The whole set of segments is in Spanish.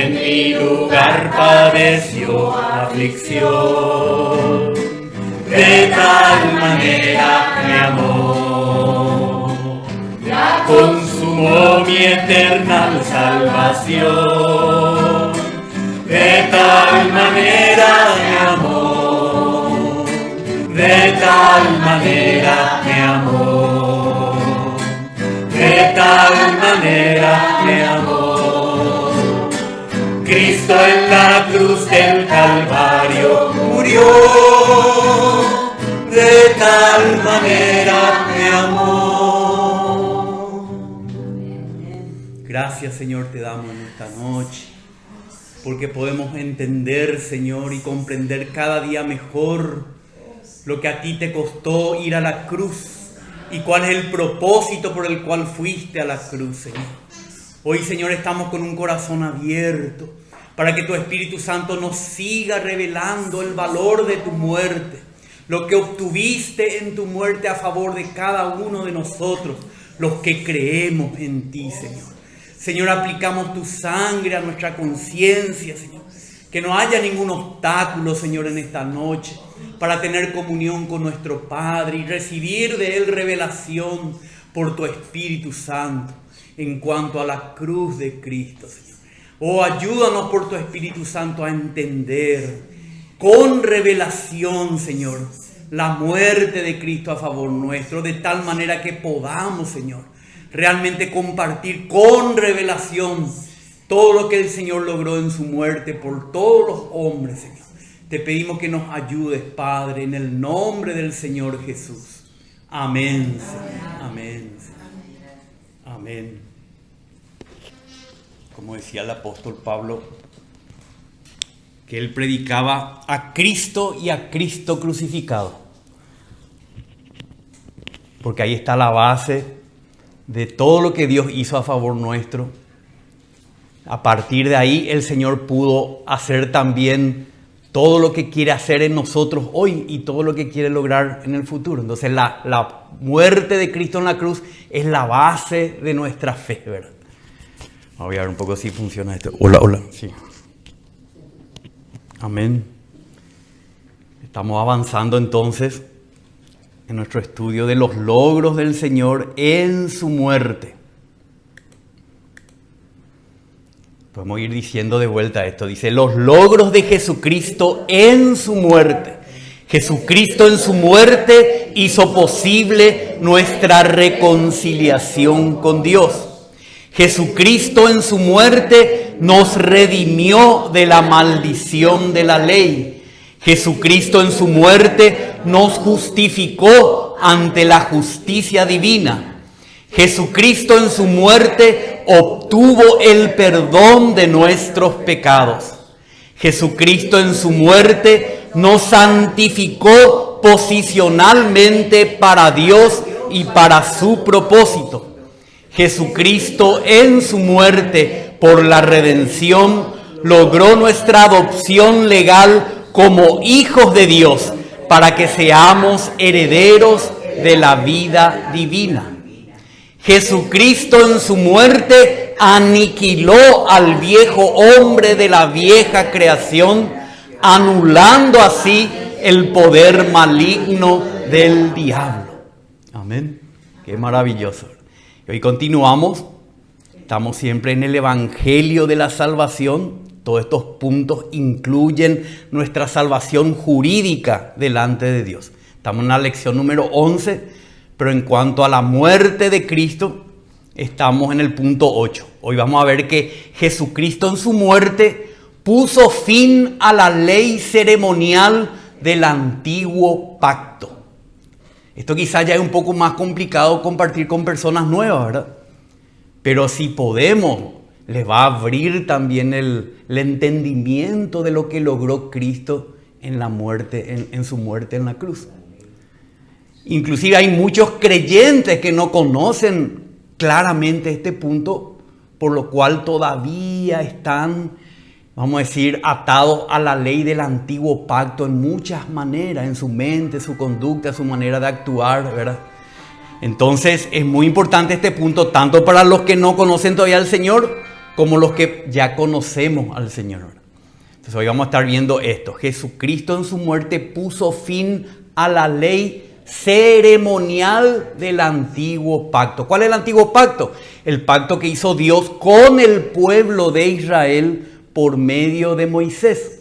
en mi lugar padeció aflicción. De tal manera me amó, ya consumó mi eterna salvación. De tal manera me amó, de tal manera me amó, de tal manera me amó. Cristo en la cruz del Calvario murió, de tal manera me amó. Gracias, Señor, te damos en esta noche, porque podemos entender, Señor, y comprender cada día mejor lo que a ti te costó ir a la cruz y cuál es el propósito por el cual fuiste a la cruz, Señor. Hoy, Señor, estamos con un corazón abierto para que tu Espíritu Santo nos siga revelando el valor de tu muerte, lo que obtuviste en tu muerte a favor de cada uno de nosotros, los que creemos en ti, Señor. Señor, aplicamos tu sangre a nuestra conciencia, Señor. Que no haya ningún obstáculo, Señor, en esta noche para tener comunión con nuestro Padre y recibir de Él revelación por tu Espíritu Santo en cuanto a la cruz de Cristo, Señor. Oh, ayúdanos por tu Espíritu Santo a entender con revelación, Señor, la muerte de Cristo a favor nuestro, de tal manera que podamos, Señor, realmente compartir con revelación todo lo que el Señor logró en su muerte por todos los hombres, Señor. Te pedimos que nos ayudes, Padre, en el nombre del Señor Jesús. Amén, Señor. Amén. Amén. Como decía el apóstol Pablo, que él predicaba a Cristo y a Cristo crucificado. Porque ahí está la base de todo lo que Dios hizo a favor nuestro. A partir de ahí el Señor pudo hacer también todo lo que quiere hacer en nosotros hoy y todo lo que quiere lograr en el futuro. Entonces la muerte de Cristo en la cruz es la base de nuestra fe, ¿verdad? Voy a ver un poco si funciona esto. Hola. Sí. Amén. Estamos avanzando entonces en nuestro estudio de los logros del Señor en su muerte. Podemos ir diciendo de vuelta esto. Dice, los logros de Jesucristo en su muerte. Jesucristo en su muerte hizo posible nuestra reconciliación con Dios. Jesucristo en su muerte nos redimió de la maldición de la ley. Jesucristo en su muerte nos justificó ante la justicia divina. Jesucristo en su muerte obtuvo el perdón de nuestros pecados. Jesucristo en su muerte nos santificó posicionalmente para Dios y para su propósito. Jesucristo en su muerte por la redención logró nuestra adopción legal como hijos de Dios para que seamos herederos de la vida divina. Jesucristo en su muerte aniquiló al viejo hombre de la vieja creación, anulando así el poder maligno del diablo. Amén. Qué maravilloso. Y hoy continuamos. Estamos siempre en el Evangelio de la Salvación. Todos estos puntos incluyen nuestra salvación jurídica delante de Dios. Estamos en la lección número 11, pero en cuanto a la muerte de Cristo, estamos en el punto 8. Hoy vamos a ver que Jesucristo en su muerte puso fin a la ley ceremonial del antiguo pacto. Esto quizás ya es un poco más complicado compartir con personas nuevas, ¿verdad? Pero si podemos, les va a abrir también el entendimiento de lo que logró Cristo en la muerte, en su muerte en la cruz. Inclusive hay muchos creyentes que no conocen claramente este punto, por lo cual todavía están, vamos a decir, atados a la ley del antiguo pacto en muchas maneras, en su mente, su conducta, su manera de actuar, ¿verdad? Entonces es muy importante este punto, tanto para los que no conocen todavía al Señor, como los que ya conocemos al Señor. Entonces hoy vamos a estar viendo esto. Jesucristo en su muerte puso fin a la ley ceremonial del antiguo pacto. ¿Cuál es el antiguo pacto? El pacto que hizo Dios con el pueblo de Israel por medio de Moisés.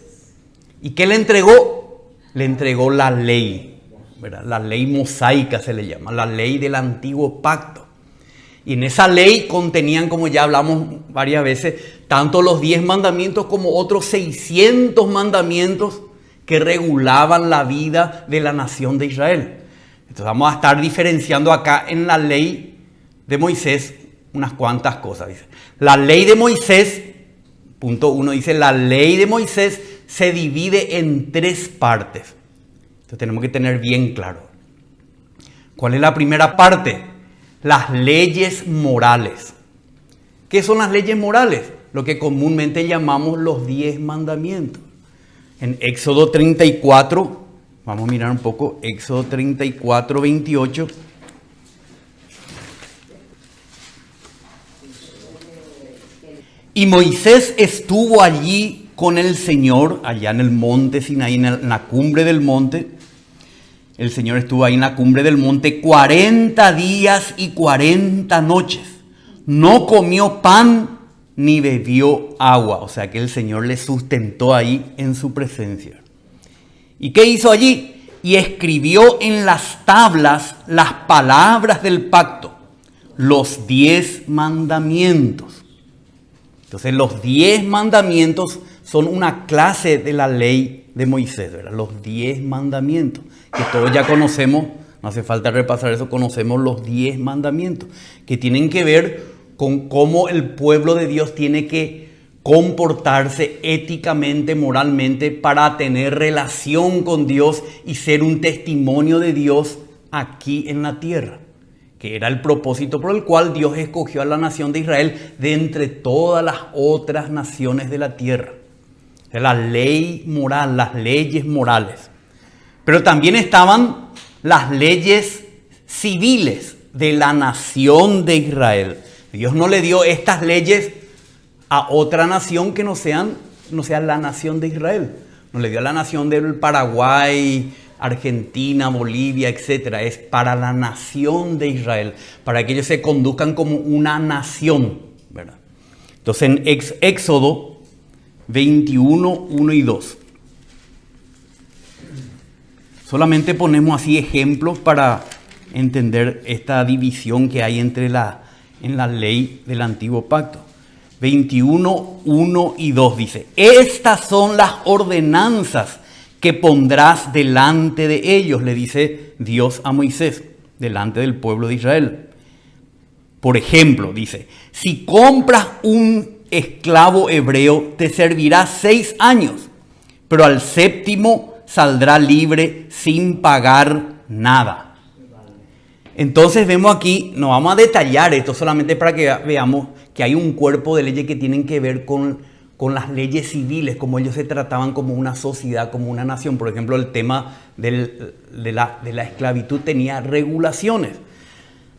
¿Y qué le entregó? Le entregó la ley, ¿verdad? La ley mosaica se le llama, la ley del antiguo pacto. Y en esa ley contenían, como ya hablamos varias veces, tanto los 10 mandamientos como otros 600 mandamientos que regulaban la vida de la nación de Israel. Entonces vamos a estar diferenciando acá en la ley de Moisés unas cuantas cosas. Dice, la ley de Moisés, punto 1, dice, la ley de Moisés se divide en 3 partes. Entonces tenemos que tener bien claro. ¿Cuál es la primera parte? Las leyes morales. ¿Qué son las leyes morales? Lo que comúnmente llamamos los 10 mandamientos. En Éxodo 34, vamos a mirar un poco, Éxodo 34, 28. Y Moisés estuvo allí con el Señor, allá en el monte Sinaí, en la cumbre del monte. El Señor estuvo ahí en la cumbre del monte 40 días y 40 noches. No comió pan ni bebió agua. O sea que el Señor le sustentó ahí en su presencia. ¿Y qué hizo allí? Y escribió en las tablas las palabras del pacto, los 10 mandamientos. Entonces los 10 mandamientos son una clase de la ley de Moisés, ¿verdad? Los 10 mandamientos, que todos ya conocemos, no hace falta repasar eso, conocemos los 10 mandamientos, que tienen que ver con cómo el pueblo de Dios tiene que comportarse éticamente, moralmente, para tener relación con Dios y ser un testimonio de Dios aquí en la tierra, que era el propósito por el cual Dios escogió a la nación de Israel de entre todas las otras naciones de la tierra. La ley moral, las leyes morales. Pero también estaban las leyes civiles de la nación de Israel. Dios no le dio estas leyes a otra nación que no sea la nación de Israel. No le dio a la nación del Paraguay, Argentina, Bolivia, etc. Es para la nación de Israel, para que ellos se conduzcan como una nación, ¿verdad? Entonces en Éxodo 21, 1 y 2. Solamente ponemos así ejemplos para entender esta división que hay en la ley del antiguo pacto. 21, 1 y 2 dice: estas son las ordenanzas que pondrás delante de ellos, le dice Dios a Moisés, delante del pueblo de Israel. Por ejemplo, dice, si compras un esclavo hebreo, te servirá 6 años, pero al 7º saldrá libre sin pagar nada. Entonces vemos aquí, no vamos a detallar esto solamente para que veamos que hay un cuerpo de leyes que tienen que ver con las leyes civiles, como ellos se trataban como una sociedad, como una nación. Por ejemplo, el tema de la esclavitud tenía regulaciones.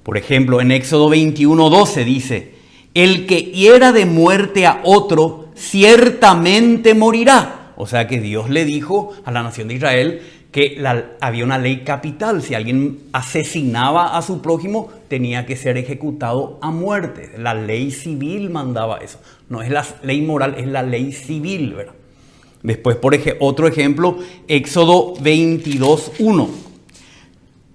Por ejemplo, en Éxodo 21, 12 dice: el que hiera de muerte a otro, ciertamente morirá. O sea que Dios le dijo a la nación de Israel que había una ley capital. Si alguien asesinaba a su prójimo, tenía que ser ejecutado a muerte. La ley civil mandaba eso. No es la ley moral, es la ley civil, ¿verdad? Después, otro ejemplo, Éxodo 22, 1.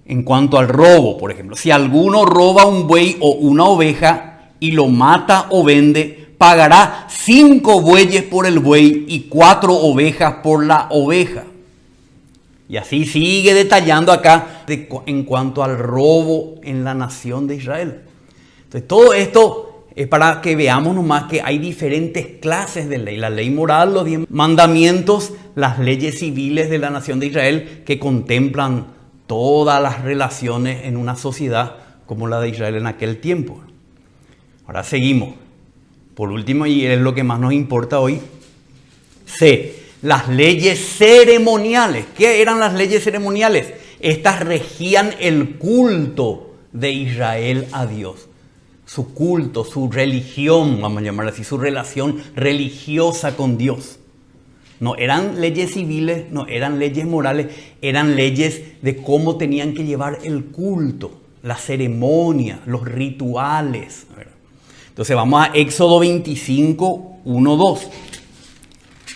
En cuanto al robo, por ejemplo, si alguno roba un buey o una oveja y lo mata o vende, pagará 5 bueyes por el buey y 4 ovejas por la oveja. Y así sigue detallando acá en cuanto al robo en la nación de Israel. Entonces todo esto es para que veamos nomás que hay diferentes clases de ley. La ley moral, los 10 mandamientos, las leyes civiles de la nación de Israel que contemplan todas las relaciones en una sociedad como la de Israel en aquel tiempo. Ahora seguimos. Por último, y es lo que más nos importa hoy, las leyes ceremoniales. ¿Qué eran las leyes ceremoniales? Estas regían el culto de Israel a Dios. su culto, su religión, vamos a llamar así, su relación religiosa con Dios. No eran leyes civiles, no eran leyes morales, eran leyes de cómo tenían que llevar el culto, la ceremonia, los rituales. Entonces vamos a Éxodo 25, 1, 2.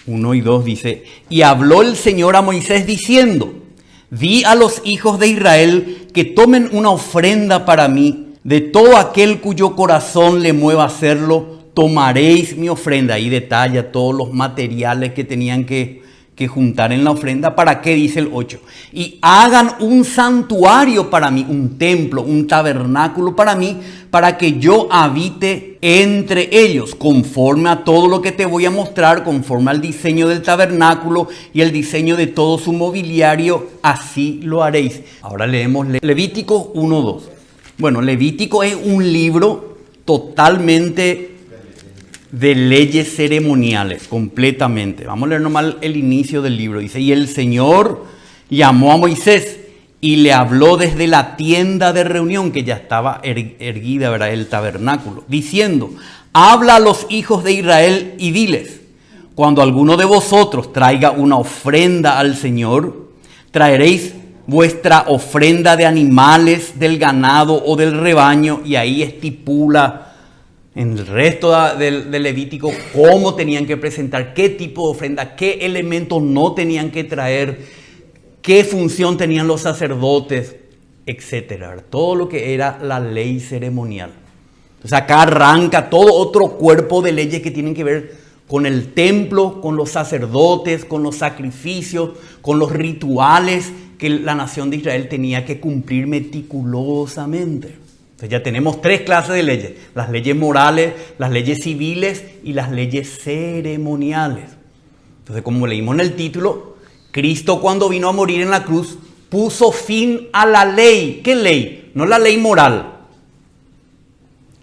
1 y 2 dice: y habló el Señor a Moisés diciendo: di a los hijos de Israel que tomen una ofrenda para mí, de todo aquel cuyo corazón le mueva a hacerlo, tomaréis mi ofrenda. Ahí detalla todos los materiales que tenían que juntar en la ofrenda. ¿Para qué? Dice el 8. Y hagan un santuario para mí, un templo, un tabernáculo para mí, para que yo habite entre ellos, conforme a todo lo que te voy a mostrar, conforme al diseño del tabernáculo y el diseño de todo su mobiliario, así lo haréis. Ahora leemos Levítico 1:2. Bueno, Levítico es un libro totalmente de leyes ceremoniales, completamente. Vamos a leer nomás el inicio del libro. Dice: y el Señor llamó a Moisés y le habló desde la tienda de reunión, que ya estaba erguida, ¿verdad?, el tabernáculo, diciendo: habla a los hijos de Israel y diles: cuando alguno de vosotros traiga una ofrenda al Señor, traeréis vuestra ofrenda de animales, del ganado o del rebaño. Y ahí estipula en el resto del Levítico cómo tenían que presentar, qué tipo de ofrenda, qué elementos no tenían que traer, qué función tenían los sacerdotes, etcétera. Todo lo que era la ley ceremonial. Entonces acá arranca todo otro cuerpo de leyes que tienen que ver con el templo, con los sacerdotes, con los sacrificios, con los rituales que la nación de Israel tenía que cumplir meticulosamente. Entonces ya tenemos 3 clases de leyes: las leyes morales, las leyes civiles y las leyes ceremoniales. Entonces, como leímos en el título, Cristo, cuando vino a morir en la cruz, puso fin a la ley. ¿Qué ley? No la ley moral.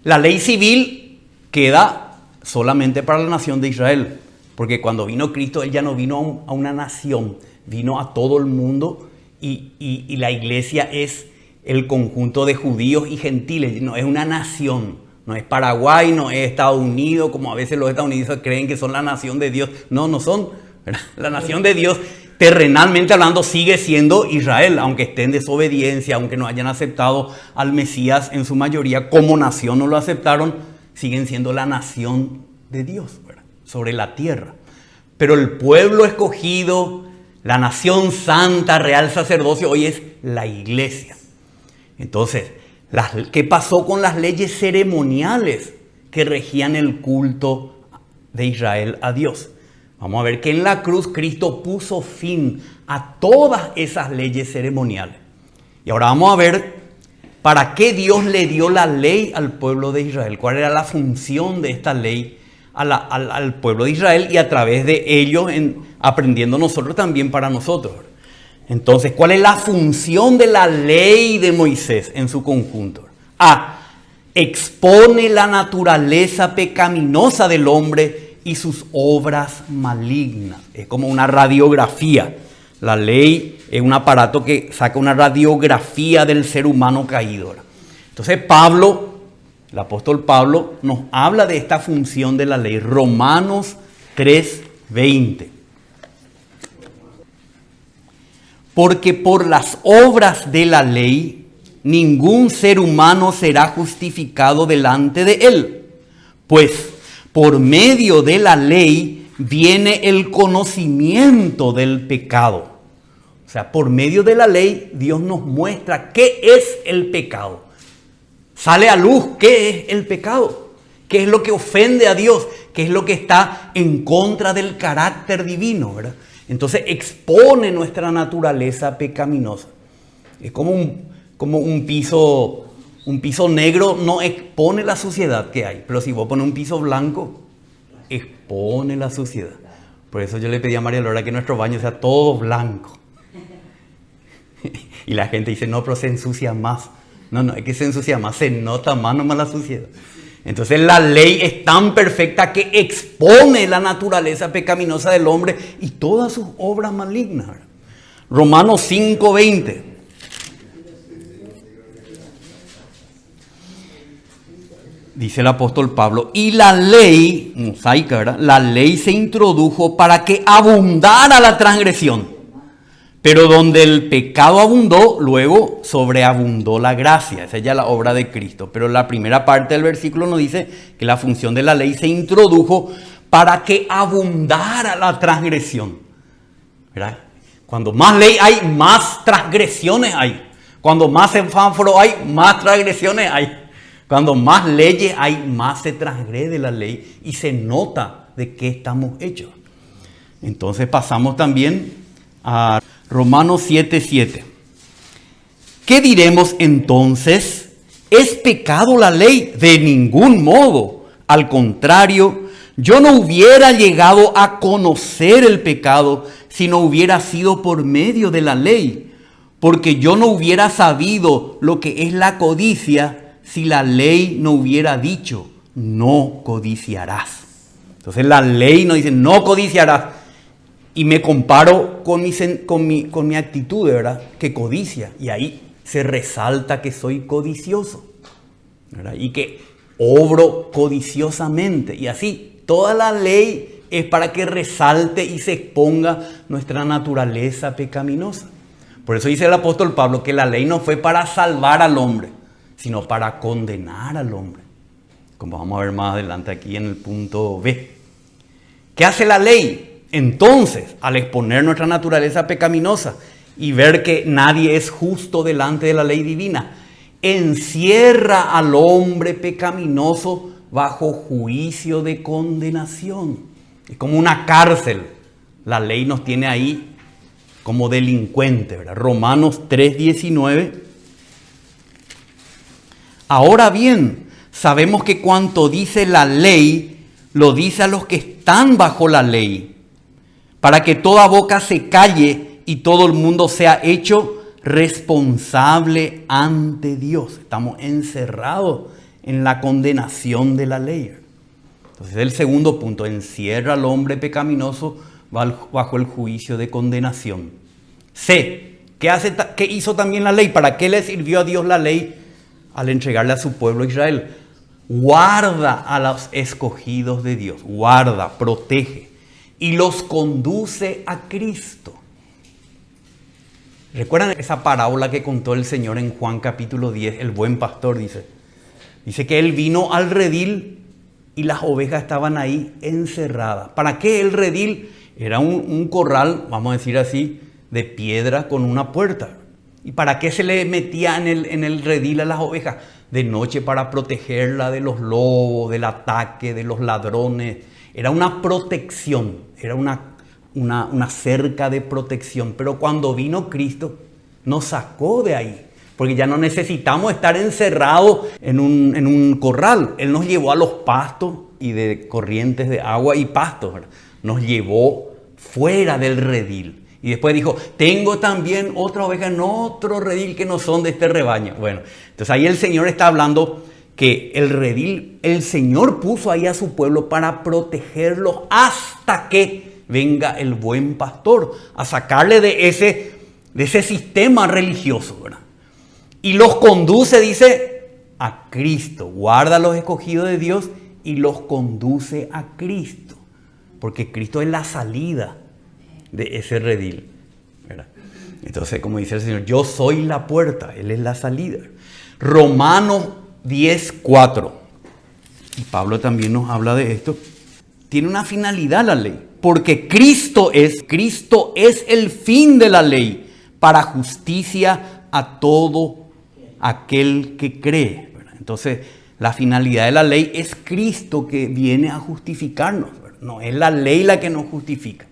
La ley civil queda solamente para la nación de Israel, porque cuando vino Cristo, Él ya no vino a una nación, vino a todo el mundo, y la iglesia es el conjunto de judíos y gentiles, no es una nación, no es Paraguay, no es Estados Unidos, como a veces los estadounidenses creen que son la nación de Dios. No, no son. La nación de Dios, terrenalmente hablando, sigue siendo Israel, aunque esté en desobediencia, aunque no hayan aceptado al Mesías en su mayoría, como nación no lo aceptaron, siguen siendo la nación de Dios, ¿verdad?, sobre la tierra. Pero el pueblo escogido, la nación santa, real sacerdocio, hoy es la iglesia. Entonces, ¿qué pasó con las leyes ceremoniales que regían el culto de Israel a Dios? Vamos a ver que en la cruz Cristo puso fin a todas esas leyes ceremoniales. Y ahora vamos a ver para qué Dios le dio la ley al pueblo de Israel. ¿Cuál era la función de esta ley al pueblo de Israel? Y a través de ellos aprendiendo nosotros también para nosotros. Entonces, ¿cuál es la función de la ley de Moisés en su conjunto? Expone la naturaleza pecaminosa del hombre y sus obras malignas. Es como una radiografía. La ley es un aparato que saca una radiografía del ser humano caído. Entonces el apóstol Pablo nos habla de esta función de la ley. Romanos 3:20. Porque por las obras de la ley, ningún ser humano será justificado delante de él. Pues por medio de la ley viene el conocimiento del pecado. O sea, por medio de la ley, Dios nos muestra qué es el pecado. Sale a luz qué es el pecado, qué es lo que ofende a Dios, qué es lo que está en contra del carácter divino, ¿verdad? Entonces expone nuestra naturaleza pecaminosa. Es como un piso negro no expone la suciedad que hay, pero si vos pones un piso blanco, expone la suciedad. Por eso yo le pedí a María Laura que nuestro baño sea todo blanco. Y la gente dice, no, pero se ensucia más. No, es que se ensucia más, se nota más nomás la suciedad. Entonces la ley es tan perfecta que expone la naturaleza pecaminosa del hombre y todas sus obras malignas. Romanos 5:20. dice el apóstol Pablo, y la ley, mosaica, ¿verdad? La ley se introdujo para que abundara la transgresión. Pero donde el pecado abundó, luego sobreabundó la gracia. Esa es ya la obra de Cristo. Pero la primera parte del versículo nos dice que la función de la ley se introdujo para que abundara la transgresión. ¿Verdad? Cuando más ley hay, más transgresiones hay. Cuando más semáforo hay, más transgresiones hay. Cuando más leyes hay, más se transgrede la ley y se nota de qué estamos hechos. Entonces pasamos también a Romanos 7:7. ¿Qué diremos entonces? ¿Es pecado la ley? De ningún modo. Al contrario, yo no hubiera llegado a conocer el pecado si no hubiera sido por medio de la ley, porque yo no hubiera sabido lo que es la codicia si la ley no hubiera dicho, no codiciarás. Entonces la ley nos dice, no codiciarás. Y me comparo con mi actitud, ¿verdad? Que codicia. Y ahí se resalta que soy codicioso, ¿verdad? Y que obro codiciosamente. Y así, toda la ley es para que resalte y se exponga nuestra naturaleza pecaminosa. Por eso dice el apóstol Pablo que la ley no fue para salvar al hombre, sino para condenar al hombre. Como vamos a ver más adelante aquí en el punto B. ¿Qué hace la ley? Entonces, al exponer nuestra naturaleza pecaminosa y ver que nadie es justo delante de la ley divina, encierra al hombre pecaminoso bajo juicio de condenación. Es como una cárcel. La ley nos tiene ahí como delincuentes, ¿verdad? Romanos 3:19. Ahora bien, sabemos que cuanto dice la ley, lo dice a los que están bajo la ley, para que toda boca se calle y todo el mundo sea hecho responsable ante Dios. Estamos encerrados en la condenación de la ley. Entonces el segundo punto, encierra al hombre pecaminoso bajo el juicio de condenación. C, ¿qué hizo también la ley? ¿Para qué le sirvió a Dios la ley al entregarle a su pueblo Israel? Guarda a los escogidos de Dios, guarda, protege. Y los conduce a Cristo. ¿Recuerdan esa parábola que contó el Señor en Juan capítulo 10? El buen pastor dice que él vino al redil y las ovejas estaban ahí encerradas. ¿Para qué el redil? Era un corral, vamos a decir así, de piedra con una puerta. ¿Y para qué se le metía en el redil a las ovejas? De noche, para protegerla de los lobos, del ataque, de los ladrones. Era una protección, era una cerca de protección. Pero cuando vino Cristo, nos sacó de ahí. Porque ya no necesitamos estar encerrados en un corral. Él nos llevó a los pastos y de corrientes de agua y pastos, ¿verdad? Nos llevó fuera del redil. Y después dijo, tengo también otra oveja en otro redil que no son de este rebaño. Bueno, entonces ahí el Señor está hablando que el redil, el Señor puso ahí a su pueblo para protegerlos hasta que venga el buen pastor a sacarle de ese sistema religioso, ¿verdad? Y los conduce, dice, a Cristo. Guarda a los escogidos de Dios y los conduce a Cristo. Porque Cristo es la salida de ese redil, ¿verdad? Entonces, como dice el Señor, yo soy la puerta, Él es la salida. Romanos 10:4. Y Pablo también nos habla de esto. Tiene una finalidad la ley. Porque Cristo es el fin de la ley para justicia a todo aquel que cree, ¿verdad? Entonces, la finalidad de la ley es Cristo que viene a justificarnos, ¿verdad? No es la ley la que nos justifica.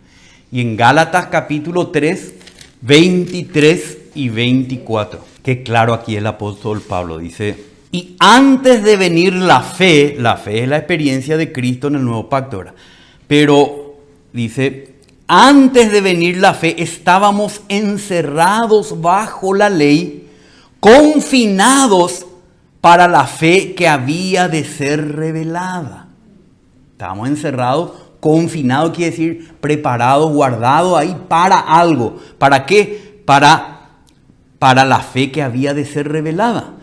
Y en Gálatas capítulo 3, 23 y 24. Que claro aquí el apóstol Pablo dice, y antes de venir la fe es la experiencia de Cristo en el nuevo pacto, ¿verdad? Pero dice, antes de venir la fe estábamos encerrados bajo la ley, confinados para la fe que había de ser revelada. Estábamos encerrados, confinados quiere decir preparados, guardados ahí para algo. ¿Para qué? Para la fe que había de ser revelada.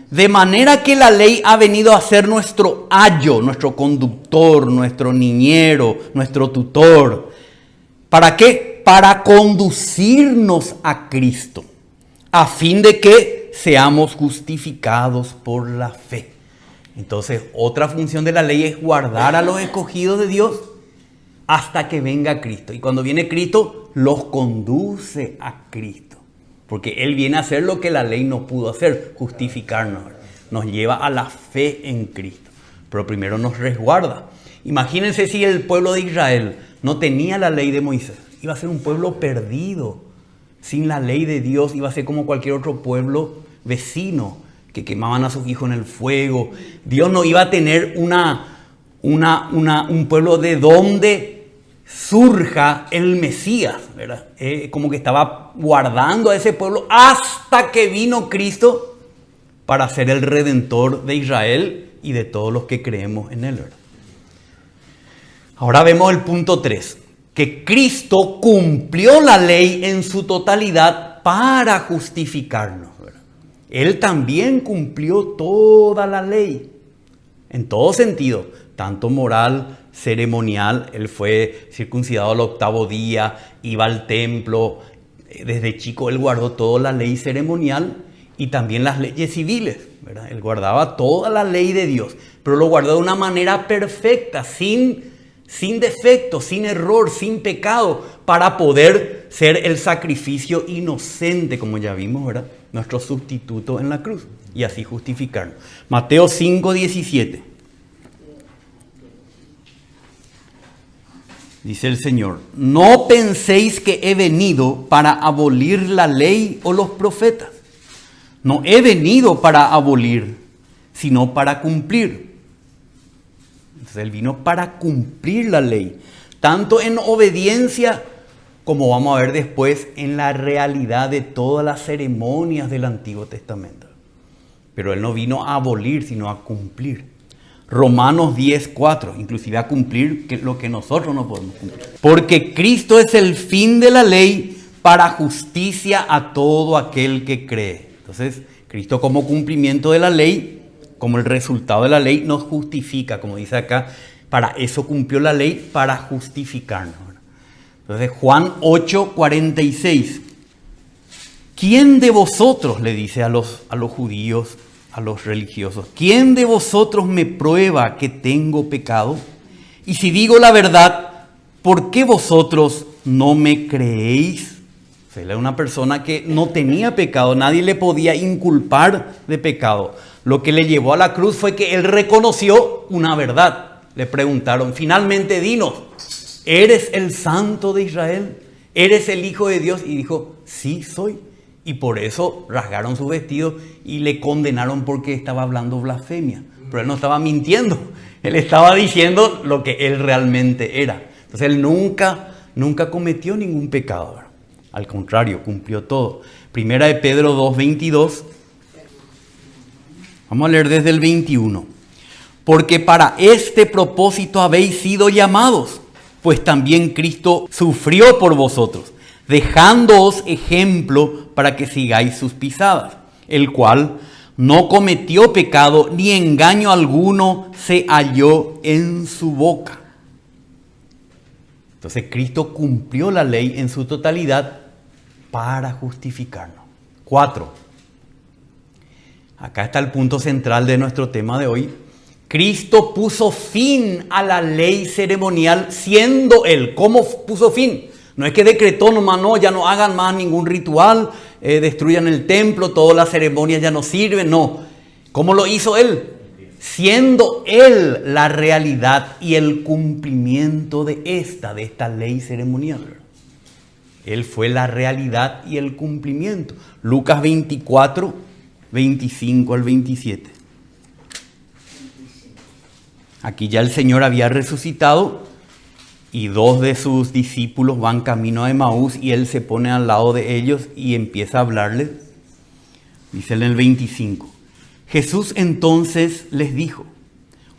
De manera que la ley ha venido a ser nuestro ayo, nuestro conductor, nuestro niñero, nuestro tutor. ¿Para qué? Para conducirnos a Cristo, a fin de que seamos justificados por la fe. Entonces, otra función de la ley es guardar a los escogidos de Dios hasta que venga Cristo. Y cuando viene Cristo, los conduce a Cristo. Porque Él viene a hacer lo que la ley no pudo hacer, justificarnos. Nos lleva a la fe en Cristo. Pero primero nos resguarda. Imagínense si el pueblo de Israel no tenía la ley de Moisés. Iba a ser un pueblo perdido. Sin la ley de Dios iba a ser como cualquier otro pueblo vecino que quemaban a sus hijos en el fuego. Dios no iba a tener un pueblo de donde surja el Mesías, ¿verdad? Como que estaba guardando a ese pueblo hasta que vino Cristo para ser el Redentor de Israel y de todos los que creemos en Él, ¿verdad? Ahora vemos el punto 3, que Cristo cumplió la ley en su totalidad para justificarnos, ¿verdad? Él también cumplió toda la ley, en todo sentido, tanto moral, ceremonial. Él fue circuncidado al 8º día, iba al templo, desde chico él guardó toda la ley ceremonial y también las leyes civiles, ¿verdad? Él guardaba toda la ley de Dios, pero lo guardó de una manera perfecta, sin defecto, sin error, sin pecado, para poder ser el sacrificio inocente, como ya vimos, ¿verdad? Nuestro sustituto en la cruz, y así justificarnos. Mateo 5:17. Dice el Señor: no penséis que he venido para abolir la ley o los profetas. No he venido para abolir, sino para cumplir. Entonces Él vino para cumplir la ley, tanto en obediencia como vamos a ver después en la realidad de todas las ceremonias del Antiguo Testamento. Pero Él no vino a abolir, sino a cumplir. Romanos 10:4, inclusive a cumplir lo que nosotros no podemos cumplir. Porque Cristo es el fin de la ley para justicia a todo aquel que cree. Entonces, Cristo como cumplimiento de la ley, como el resultado de la ley, nos justifica, como dice acá. Para eso cumplió la ley, para justificarnos. Entonces, Juan 8:46. ¿Quién de vosotros, le dice a los judíos, a los religiosos, quién de vosotros me prueba que tengo pecado? Y si digo la verdad, ¿por qué vosotros no me creéis? O sea, él era una persona que no tenía pecado, nadie le podía inculpar de pecado. Lo que le llevó a la cruz fue que él reconoció una verdad. Le preguntaron, finalmente dinos, ¿eres el Santo de Israel? ¿Eres el Hijo de Dios? Y dijo, sí soy. Y por eso rasgaron su vestido y le condenaron porque estaba hablando blasfemia. Pero él no estaba mintiendo. Él estaba diciendo lo que él realmente era. Entonces él nunca cometió ningún pecado, ¿verdad? Al contrario, cumplió todo. Primera de Pedro 2:22. Vamos a leer desde el 21. Porque para este propósito habéis sido llamados, pues también Cristo sufrió por vosotros, dejándoos ejemplo para que sigáis sus pisadas, el cual no cometió pecado, ni engaño alguno se halló en su boca. Entonces Cristo cumplió la ley en su totalidad para justificarnos. 4. Acá está el punto central de nuestro tema de hoy. Cristo puso fin a la ley ceremonial siendo Él. ¿Cómo puso fin? No es que decretó nomás, no, ya no hagan más ningún ritual, destruyan el templo, todas las ceremonias ya no sirven, no. ¿Cómo lo hizo Él? Siendo Él la realidad y el cumplimiento de esta ley ceremonial. Él fue la realidad y el cumplimiento. Lucas 24, 25 al 27. Aquí ya el Señor había resucitado y 2 de sus discípulos van camino a Emaús y Él se pone al lado de ellos y empieza a hablarles. Dice en el 25. Jesús entonces les dijo: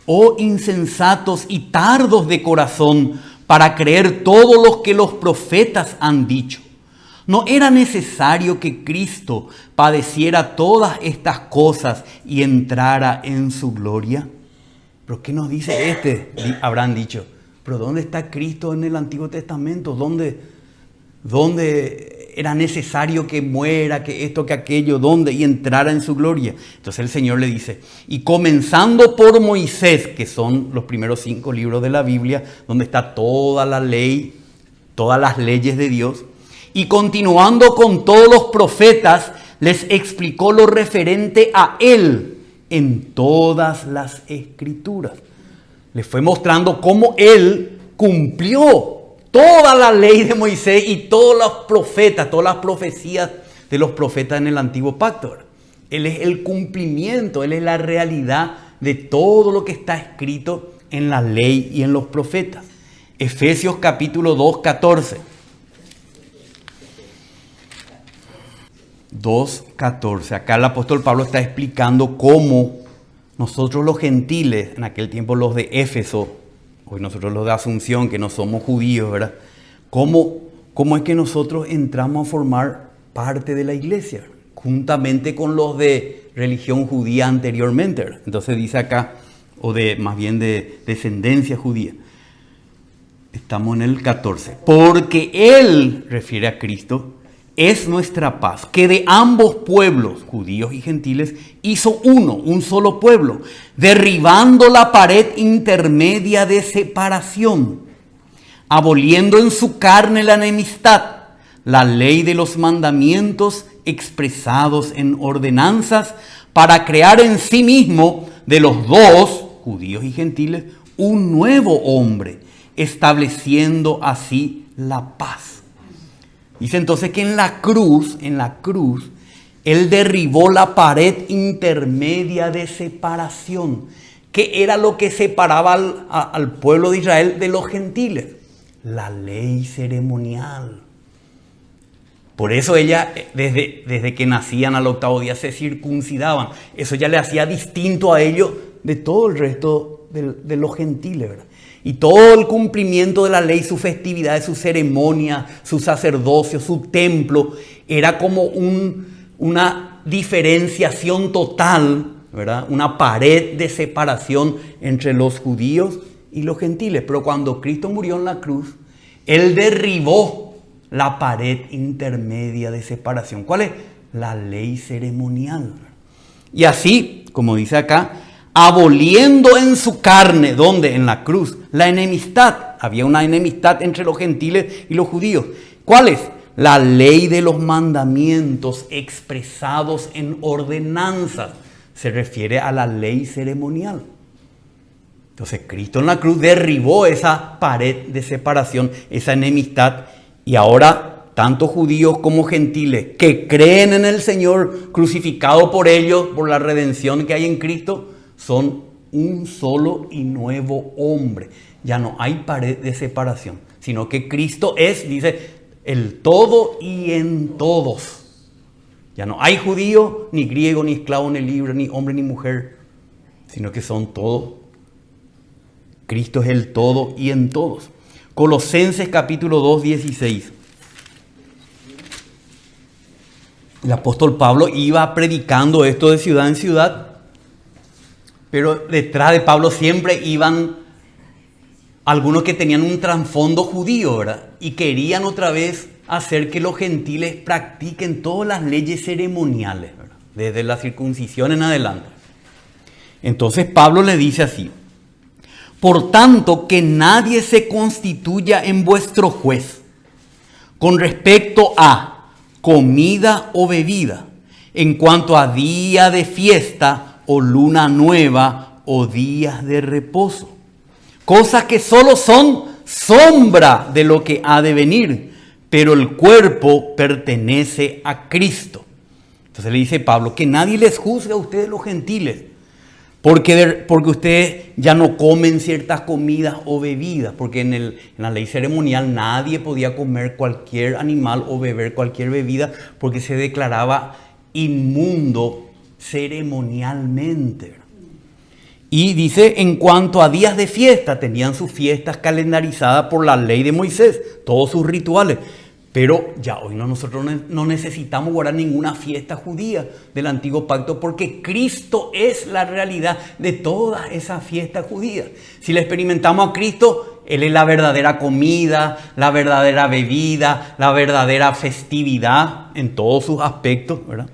oh insensatos y tardos de corazón para creer todo lo que los profetas han dicho. ¿No era necesario que Cristo padeciera todas estas cosas y entrara en su gloria? ¿Pero qué nos dice este? Habrán dicho, ¿pero dónde está Cristo en el Antiguo Testamento? ¿Dónde era necesario que muera, que esto, que aquello, dónde? Y entrara en su gloria. Entonces el Señor le dice, y comenzando por Moisés, que son los primeros 5 libros de la Biblia, donde está toda la ley, todas las leyes de Dios, y continuando con todos los profetas, les explicó lo referente a Él en todas las Escrituras. Les fue mostrando cómo Él cumplió toda la ley de Moisés y todos los profetas, todas las profecías de los profetas en el Antiguo Pacto. Él es el cumplimiento, Él es la realidad de todo lo que está escrito en la ley y en los profetas. Efesios capítulo 2, 14. 2:14. Acá el apóstol Pablo está explicando cómo nosotros los gentiles, en aquel tiempo los de Éfeso, hoy nosotros los de Asunción, que no somos judíos, ¿verdad? ¿Cómo es que nosotros entramos a formar parte de la iglesia? Juntamente con los de religión judía anteriormente, ¿verdad? Entonces dice acá, o de más bien de descendencia judía. Estamos en el 14. Porque Él, refiere a Cristo, es nuestra paz, que de ambos pueblos, judíos y gentiles, hizo uno, un solo pueblo, derribando la pared intermedia de separación, aboliendo en su carne la enemistad, la ley de los mandamientos expresados en ordenanzas, para crear en sí mismo de los dos, judíos y gentiles, un nuevo hombre, estableciendo así la paz. Dice entonces que en la cruz, Él derribó la pared intermedia de separación, que era lo que separaba al pueblo de Israel de los gentiles, la ley ceremonial. Por eso ella, desde que nacían al 8º día, se circuncidaban. Eso ya le hacía distinto a ellos de todo el resto de los gentiles, ¿verdad? Y todo el cumplimiento de la ley, su festividad, su ceremonia, su sacerdocio, su templo, era como una diferenciación total, ¿verdad? Una pared de separación entre los judíos y los gentiles. Pero cuando Cristo murió en la cruz, Él derribó la pared intermedia de separación. ¿Cuál es? La ley ceremonial. Y así, como dice acá, aboliendo en su carne, ¿dónde? En la cruz, la enemistad. Había una enemistad entre los gentiles y los judíos. ¿Cuál es? La ley de los mandamientos expresados en ordenanzas. Se refiere a la ley ceremonial. Entonces Cristo en la cruz derribó esa pared de separación, esa enemistad, y ahora tanto judíos como gentiles que creen en el Señor crucificado por ellos, por la redención que hay en Cristo, son un solo y nuevo hombre. Ya no hay pared de separación, sino que Cristo es, dice, el todo y en todos. Ya no hay judío, ni griego, ni esclavo, ni libre, ni hombre, ni mujer, sino que son todos. Cristo es el todo y en todos. Colosenses capítulo 2, 16. El apóstol Pablo iba predicando esto de ciudad en ciudad, pero detrás de Pablo siempre iban algunos que tenían un trasfondo judío, ¿verdad? Y querían otra vez hacer que los gentiles practiquen todas las leyes ceremoniales, ¿verdad? Desde la circuncisión en adelante. Entonces Pablo le dice así: por tanto, que nadie se constituya en vuestro juez con respecto a comida o bebida, en cuanto a día de fiesta o luna nueva o días de reposo, cosas que solo son sombra de lo que ha de venir, pero el cuerpo pertenece a Cristo. Entonces le dice Pablo que nadie les juzgue a ustedes los gentiles, porque ustedes ya no comen ciertas comidas o bebidas, porque en la ley ceremonial nadie podía comer cualquier animal o beber cualquier bebida, porque se declaraba inmundo ceremonialmente. Y dice, en cuanto a días de fiesta, tenían sus fiestas calendarizadas por la ley de Moisés, todos sus rituales, Pero ya hoy nosotros no necesitamos guardar ninguna fiesta judía del antiguo pacto, porque Cristo es la realidad de todas esas fiestas judías. Si le experimentamos a Cristo, Él es la verdadera comida, la verdadera bebida, la verdadera festividad en todos sus aspectos, ¿verdad?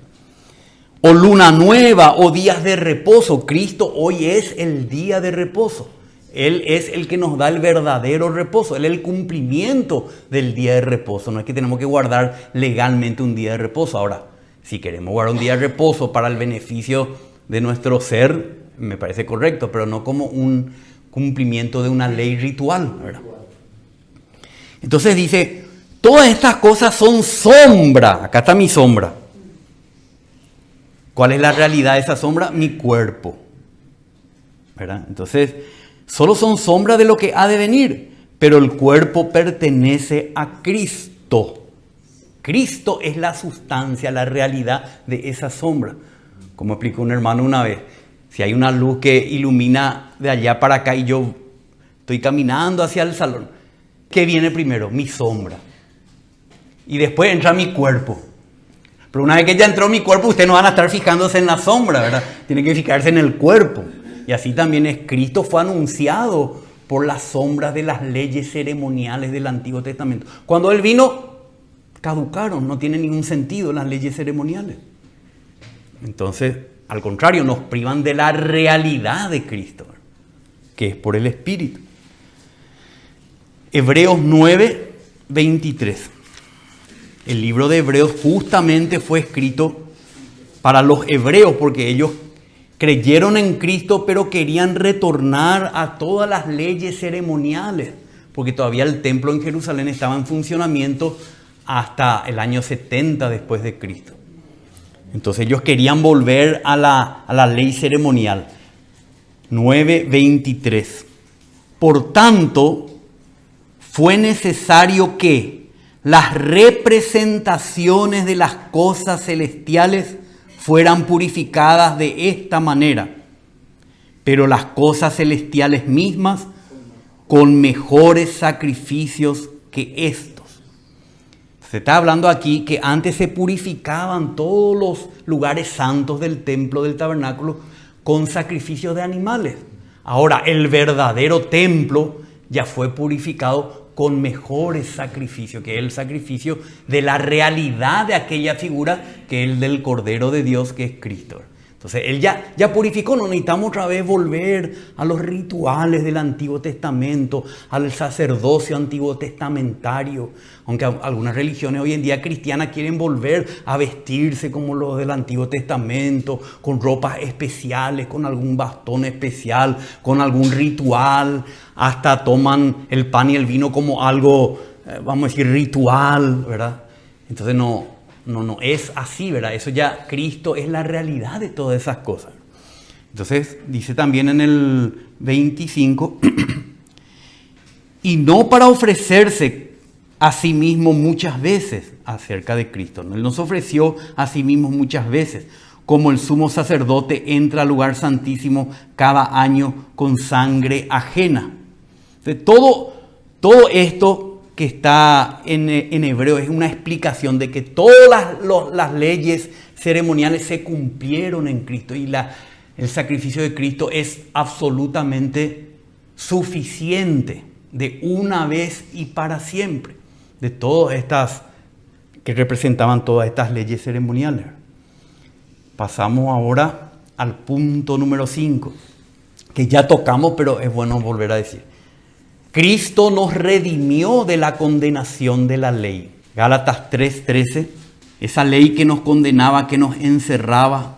O luna nueva o días de reposo. Cristo hoy es el día de reposo. Él es el que nos da el verdadero reposo. Él es el cumplimiento del día de reposo. No es que tenemos que guardar legalmente un día de reposo. Ahora, si queremos guardar un día de reposo para el beneficio de nuestro ser, me parece correcto, pero no como un cumplimiento de una ley ritual, ¿verdad? Entonces dice, todas estas cosas son sombra. Acá está mi sombra. ¿Cuál es la realidad de esa sombra? Mi cuerpo, ¿verdad? Entonces, solo son sombra de lo que ha de venir, pero el cuerpo pertenece a Cristo. Cristo es la sustancia, la realidad de esa sombra. Como explicó un hermano una vez, si hay una luz que ilumina de allá para acá y yo estoy caminando hacia el salón, ¿qué viene primero? Mi sombra. Y después entra mi cuerpo. Pero una vez que ya entró mi cuerpo, ustedes no van a estar fijándose en la sombra, ¿verdad? Tienen que fijarse en el cuerpo. Y así también Cristo fue anunciado por las sombras de las leyes ceremoniales del Antiguo Testamento. Cuando Él vino, caducaron, no tienen ningún sentido las leyes ceremoniales. Entonces, al contrario, nos privan de la realidad de Cristo, que es por el Espíritu. Hebreos 9, 23. El libro de Hebreos justamente fue escrito para los hebreos, porque ellos creyeron en Cristo, pero querían retornar a todas las leyes ceremoniales, porque todavía el templo en Jerusalén estaba en funcionamiento hasta el año 70 después de Cristo. Entonces ellos querían volver a la ley ceremonial. 9:23. Por tanto, fue necesario que las representaciones de las cosas celestiales fueran purificadas de esta manera, pero las cosas celestiales mismas con mejores sacrificios que estos. Se está hablando aquí que antes se purificaban todos los lugares santos del templo, del tabernáculo, con sacrificios de animales. Ahora el verdadero templo ya fue purificado con mejores sacrificios, que es el sacrificio de la realidad de aquella figura, que es el del Cordero de Dios, que es Cristo. Entonces Él ya purificó, no necesitamos otra vez volver a los rituales del Antiguo Testamento, al sacerdocio antiguo testamentario, aunque algunas religiones hoy en día cristianas quieren volver a vestirse como los del Antiguo Testamento, con ropas especiales, con algún bastón especial, con algún ritual, hasta toman el pan y el vino como algo, vamos a decir, ritual, ¿verdad? Entonces no es así, ¿verdad? Eso ya, Cristo es la realidad de todas esas cosas. Entonces dice también en el 25, y no para ofrecerse a sí mismo muchas veces acerca de Cristo, ¿no? Él nos ofreció a sí mismo muchas veces, como el sumo sacerdote entra al lugar santísimo cada año con sangre ajena. Entonces, todo esto que está en hebreo es una explicación de que todas las leyes ceremoniales se cumplieron en Cristo, y el sacrificio de Cristo es absolutamente suficiente de una vez y para siempre, de todas estas que representaban todas estas leyes ceremoniales. Pasamos ahora al punto número 5, que ya tocamos, pero es bueno volver a decir. Cristo nos redimió de la condenación de la ley. Gálatas 3:13, esa ley que nos condenaba, que nos encerraba,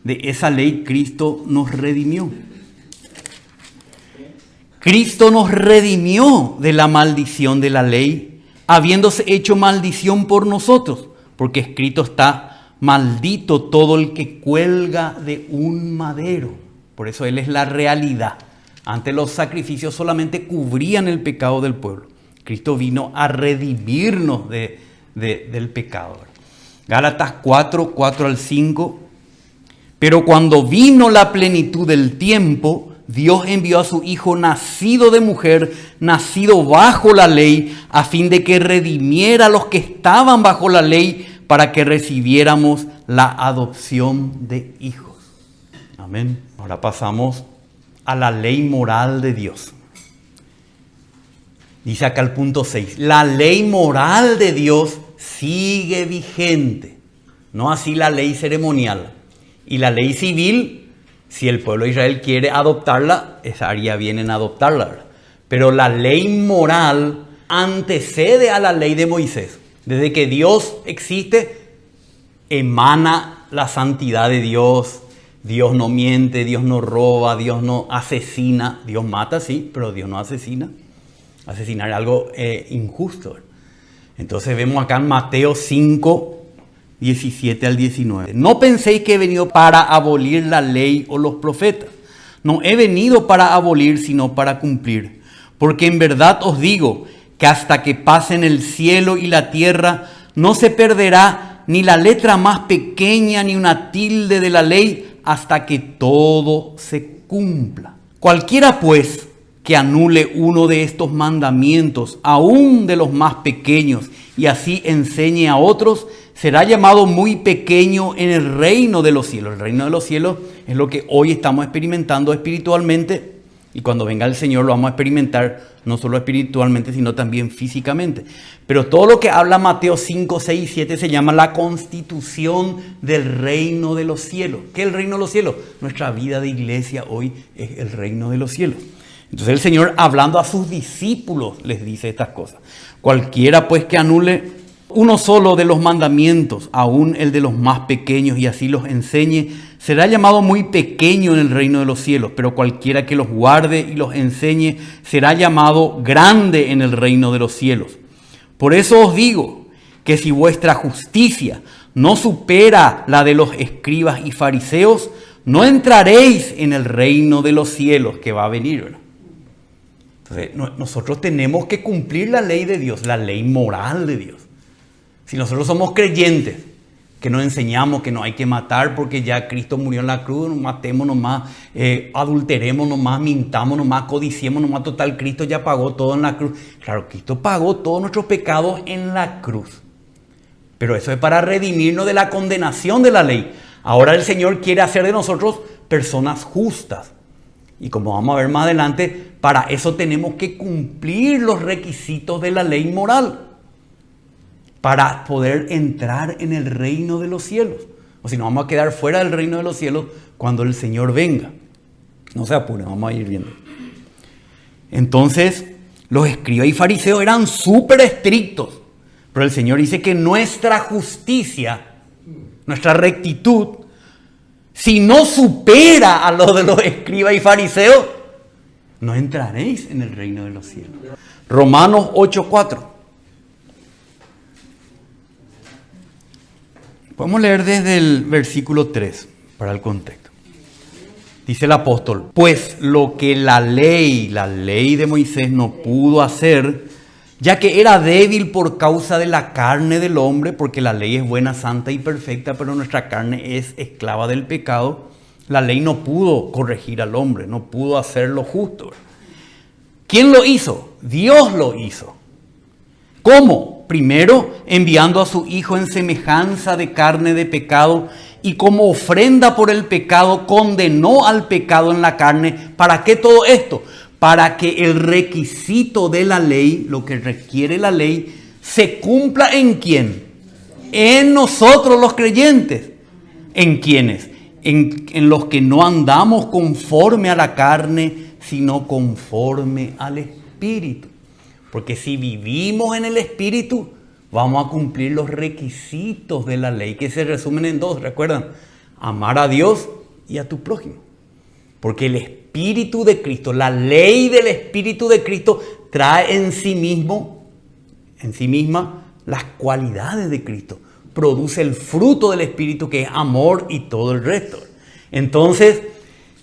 de esa ley Cristo nos redimió. Cristo nos redimió de la maldición de la ley, habiéndose hecho maldición por nosotros, porque escrito está: maldito todo el que cuelga de un madero. Por eso Él es la realidad. Antes los sacrificios solamente cubrían el pecado del pueblo. Cristo vino a redimirnos del pecado. Gálatas 4:4-5. Pero cuando vino la plenitud del tiempo, Dios envió a su Hijo nacido de mujer, nacido bajo la ley, a fin de que redimiera a los que estaban bajo la ley, para que recibiéramos la adopción de hijos. Amén. Ahora pasamos a la ley moral de Dios. Dice acá el punto 6. La ley moral de Dios sigue vigente. No así la ley ceremonial. Y la ley civil, si el pueblo de Israel quiere adoptarla, haría bien en adoptarla, ¿verdad? Pero la ley moral antecede a la ley de Moisés. Desde que Dios existe, emana la santidad de Dios. Dios no miente, Dios no roba, Dios no asesina. Dios mata, sí, pero Dios no asesina. Asesinar es algo injusto. Entonces vemos acá en Mateo 5, 17 al 19. No penséis que he venido para abolir la ley o los profetas. No he venido para abolir, sino para cumplir. Porque en verdad os digo que hasta que pasen el cielo y la tierra, no se perderá ni la letra más pequeña ni una tilde de la ley, hasta que todo se cumpla. Cualquiera pues que anule uno de estos mandamientos, aún de los más pequeños, y así enseñe a otros, será llamado muy pequeño en el reino de los cielos. El reino de los cielos es lo que hoy estamos experimentando espiritualmente, y cuando venga el Señor lo vamos a experimentar no solo espiritualmente, sino también físicamente. Pero todo lo que habla Mateo 5, 6 y 7 se llama la constitución del reino de los cielos. ¿Qué es el reino de los cielos? Nuestra vida de iglesia hoy es el reino de los cielos. Entonces el Señor, hablando a sus discípulos, les dice estas cosas. Cualquiera pues que anule uno solo de los mandamientos, aún el de los más pequeños, y así los enseñe, será llamado muy pequeño en el reino de los cielos. Pero cualquiera que los guarde y los enseñe, será llamado grande en el reino de los cielos. Por eso os digo que si vuestra justicia no supera la de los escribas y fariseos, no entraréis en el reino de los cielos que va a venir, ¿verdad? Entonces, nosotros tenemos que cumplir la ley de Dios, la ley moral de Dios. Si nosotros somos creyentes, que nos enseñamos que no hay que matar porque ya Cristo murió en la cruz, no matemos nomás, adulteremos nomás, mintamos nomás, codiciemos nomás, total, Cristo ya pagó todo en la cruz. Claro, Cristo pagó todos nuestros pecados en la cruz. Pero eso es para redimirnos de la condenación de la ley. Ahora el Señor quiere hacer de nosotros personas justas. Y como vamos a ver más adelante, para eso tenemos que cumplir los requisitos de la ley moral para poder entrar en el reino de los cielos. O si no, vamos a quedar fuera del reino de los cielos cuando el Señor venga. No se apuren, vamos a ir viendo. Entonces, los escribas y fariseos eran súper estrictos. Pero el Señor dice que nuestra justicia, nuestra rectitud, si no supera a lo de los escribas y fariseos, no entraréis en el reino de los cielos. Romanos 8:4. Podemos leer desde el versículo 3 para el contexto. Dice el apóstol: pues lo que la ley de Moisés no pudo hacer, ya que era débil por causa de la carne del hombre, porque la ley es buena, santa y perfecta, pero nuestra carne es esclava del pecado. La ley no pudo corregir al hombre, no pudo hacerlo justo. ¿Quién lo hizo? Dios lo hizo. ¿Cómo? Primero, enviando a su Hijo en semejanza de carne de pecado, y como ofrenda por el pecado condenó al pecado en la carne. ¿Para qué todo esto? Para que el requisito de la ley, lo que requiere la ley, se cumpla ¿en quién? En nosotros los creyentes. ¿En quiénes? En los que no andamos conforme a la carne, sino conforme al Espíritu. Porque si vivimos en el Espíritu, vamos a cumplir los requisitos de la ley, que se resumen en dos, ¿recuerdan? Amar a Dios y a tu prójimo. Porque el Espíritu de Cristo, la ley del Espíritu de Cristo, trae en sí misma, las cualidades de Cristo. Produce el fruto del Espíritu, que es amor y todo el resto. Entonces,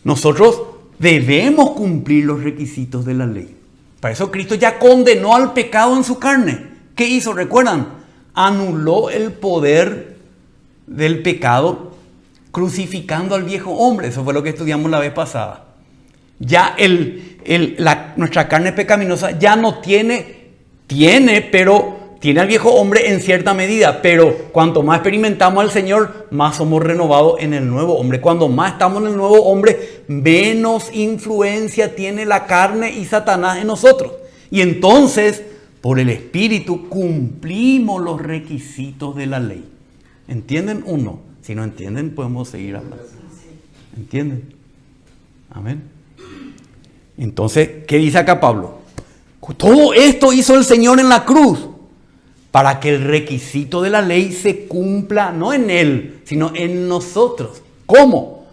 nosotros debemos cumplir los requisitos de la ley. Para eso Cristo ya condenó al pecado en su carne. ¿Qué hizo? ¿Recuerdan? Anuló el poder del pecado crucificando al viejo hombre. Eso fue lo que estudiamos la vez pasada. Ya nuestra carne pecaminosa ya no tiene, pero tiene al viejo hombre en cierta medida. Pero cuanto más experimentamos al Señor, más somos renovados en el nuevo hombre. Cuando más estamos en el nuevo hombre, menos influencia tiene la carne y Satanás en nosotros. Y entonces, por el Espíritu, cumplimos los requisitos de la ley. ¿Entienden o no? Si no entienden, podemos seguir hablando. ¿Entienden? Amén. Entonces, ¿qué dice acá Pablo? Todo esto hizo el Señor en la cruz para que el requisito de la ley se cumpla, no en Él, sino en nosotros. ¿Cómo?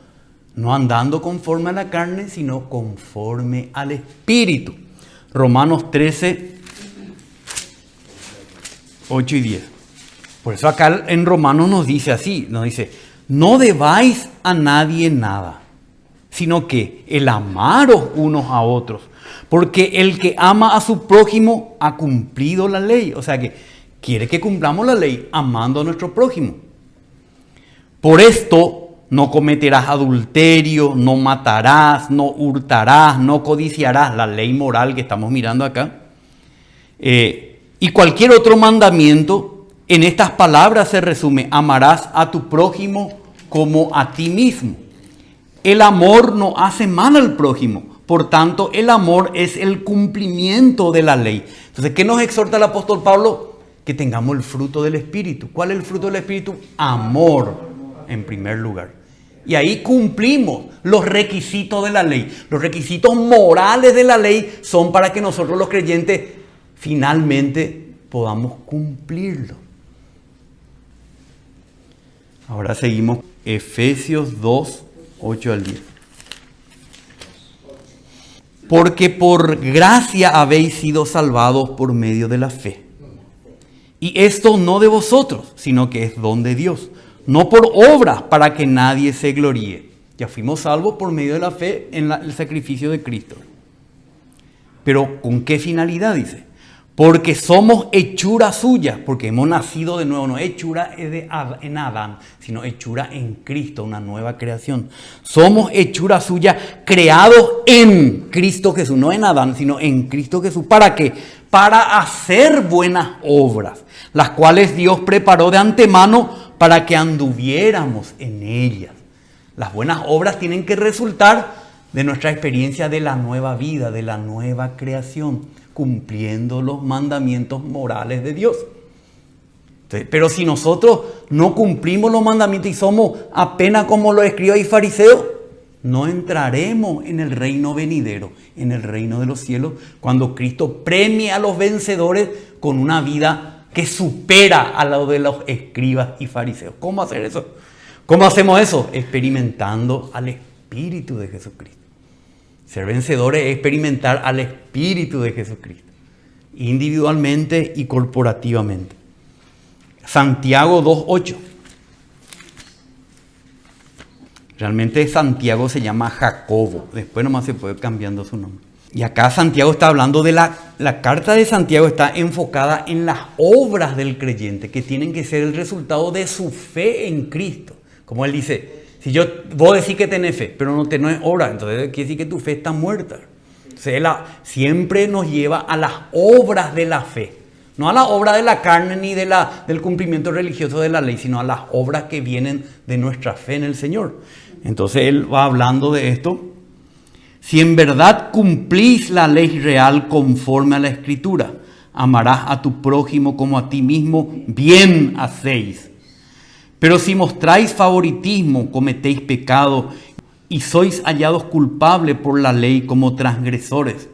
No andando conforme a la carne, sino conforme al Espíritu. Romanos 13, 8 y 10. Por eso acá en Romanos nos dice así, nos dice, no debáis a nadie nada, sino que el amaros unos a otros, porque el que ama a su prójimo ha cumplido la ley. O sea que quiere que cumplamos la ley amando a nuestro prójimo. Por esto no cometerás adulterio, no matarás, no hurtarás, no codiciarás, la ley moral que estamos mirando acá. Y cualquier otro mandamiento, en estas palabras se resume: amarás a tu prójimo como a ti mismo. El amor no hace mal al prójimo, por tanto el amor es el cumplimiento de la ley. Entonces, ¿qué nos exhorta el apóstol Pablo? Que tengamos el fruto del Espíritu. ¿Cuál es el fruto del Espíritu? Amor, en primer lugar. Y ahí cumplimos los requisitos de la ley. Los requisitos morales de la ley son para que nosotros los creyentes finalmente podamos cumplirlo. Ahora seguimos Efesios 2, 8 al 10. Porque por gracia habéis sido salvados por medio de la fe. Y esto no de vosotros, sino que es don de Dios. No por obras, para que nadie se gloríe. Ya fuimos salvos por medio de la fe en el sacrificio de Cristo. Pero ¿con qué finalidad? Dice. Porque somos hechura suya, porque hemos nacido de nuevo. No hechura es en Adán, sino hechura en Cristo, una nueva creación. Somos hechura suya, creados en Cristo Jesús, no en Adán, sino en Cristo Jesús. ¿Para qué? Para hacer buenas obras, las cuales Dios preparó de antemano para que anduviéramos en ellas. Las buenas obras tienen que resultar de nuestra experiencia de la nueva vida, de la nueva creación, cumpliendo los mandamientos morales de Dios. Entonces, pero si nosotros no cumplimos los mandamientos y somos apenas como los escribas y fariseos, no entraremos en el reino venidero, en el reino de los cielos, cuando Cristo premie a los vencedores con una vida que supera a la de los escribas y fariseos. ¿Cómo hacer eso? ¿Cómo hacemos eso? Experimentando al Espíritu de Jesucristo. Ser vencedores es experimentar al Espíritu de Jesucristo, individualmente y corporativamente. Santiago 2:8. Realmente Santiago se llama Jacobo, después nomás se puede ir cambiando su nombre. Y acá Santiago está hablando de la carta de Santiago está enfocada en las obras del creyente, que tienen que ser el resultado de su fe en Cristo. Como él dice, si vos decís que tenés fe, pero no tenés obra, entonces quiere decir que tu fe está muerta. Entonces él siempre nos lleva a las obras de la fe. No a la obra de la carne ni del cumplimiento religioso de la ley, sino a las obras que vienen de nuestra fe en el Señor. Entonces él va hablando de esto. Si en verdad cumplís la ley real conforme a la Escritura, amarás a tu prójimo como a ti mismo, bien hacéis. Pero si mostráis favoritismo, cometéis pecado y sois hallados culpables por la ley como transgresores.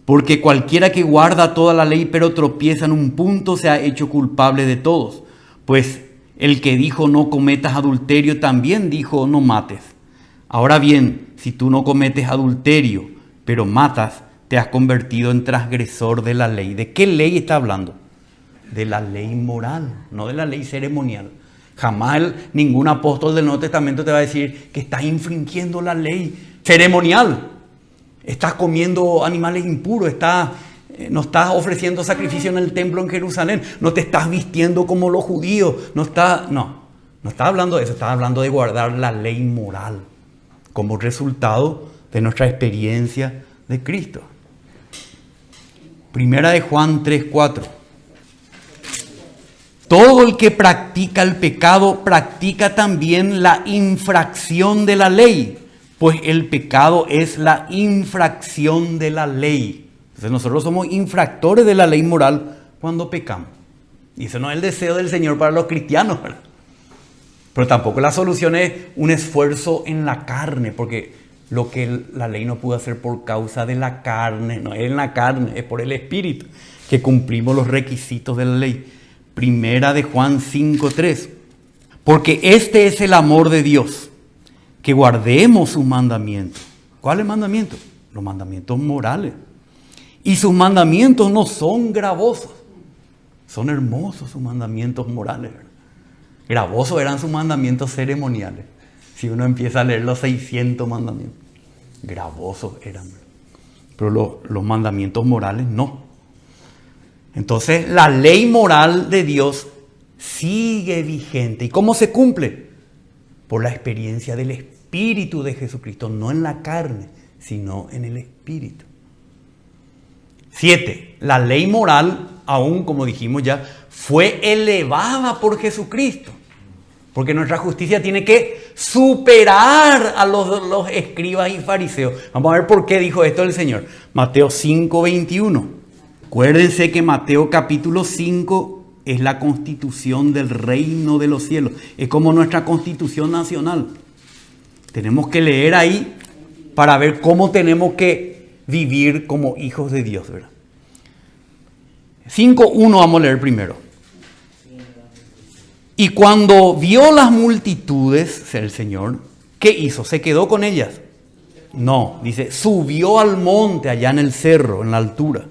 Porque cualquiera que guarda toda la ley pero tropieza en un punto se ha hecho culpable de todos. Pues el que dijo no cometas adulterio también dijo no mates. Ahora bien, si tú no cometes adulterio pero matas, te has convertido en transgresor de la ley. ¿De qué ley está hablando? De la ley moral, no de la ley ceremonial. Jamás ningún apóstol del Nuevo Testamento te va a decir que estás infringiendo la ley ceremonial. Estás comiendo animales impuros, no estás ofreciendo sacrificio en el templo en Jerusalén, no te estás vistiendo como los judíos, no está hablando de eso, está hablando de guardar la ley moral como resultado de nuestra experiencia de Cristo. Primera de Juan 3:4. Todo el que practica el pecado practica también la infracción de la ley, pues el pecado es la infracción de la ley. Entonces nosotros somos infractores de la ley moral cuando pecamos. Y eso no es el deseo del Señor para los cristianos, ¿verdad? Pero tampoco la solución es un esfuerzo en la carne, porque lo que la ley no pudo hacer por causa de la carne, no es en la carne, es por el Espíritu que cumplimos los requisitos de la ley. Primera de Juan 5:3. Porque este es el amor de Dios, que guardemos sus mandamientos. ¿Cuáles mandamientos? Los mandamientos morales. Y sus mandamientos no son gravosos. Son hermosos sus mandamientos morales, ¿verdad? Gravosos eran sus mandamientos ceremoniales. Si uno empieza a leer los 600 mandamientos, gravosos eran. Pero los mandamientos morales no. Entonces la ley moral de Dios sigue vigente. ¿Y cómo se cumple? Por la experiencia del Espíritu de Jesucristo, no en la carne, sino en el Espíritu. 7. La ley moral, aún como dijimos ya, fue elevada por Jesucristo. Porque nuestra justicia tiene que superar a los escribas y fariseos. Vamos a ver por qué dijo esto el Señor. Mateo 5:21. Acuérdense que Mateo capítulo 5 es la constitución del reino de los cielos. Es como nuestra constitución nacional. Tenemos que leer ahí para ver cómo tenemos que vivir como hijos de Dios, ¿verdad? 5:1 vamos a leer primero. Y cuando vio las multitudes, el Señor, ¿qué hizo? ¿Se quedó con ellas? No, dice, subió al monte allá en el cerro, en la altura.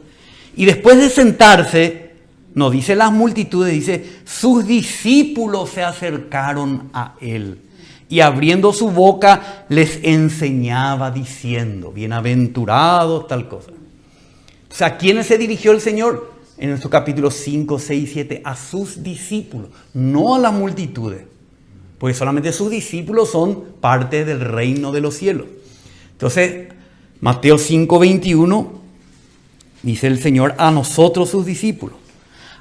Y después de sentarse, no dice las multitudes, dice, sus discípulos se acercaron a él. Y abriendo su boca les enseñaba diciendo, bienaventurados, tal cosa. O sea, ¿a quiénes se dirigió el Señor? En su capítulo 5, 6, 7, a sus discípulos, no a las multitudes. Porque solamente sus discípulos son parte del reino de los cielos. Entonces, Mateo 5:21 dice el Señor a nosotros sus discípulos.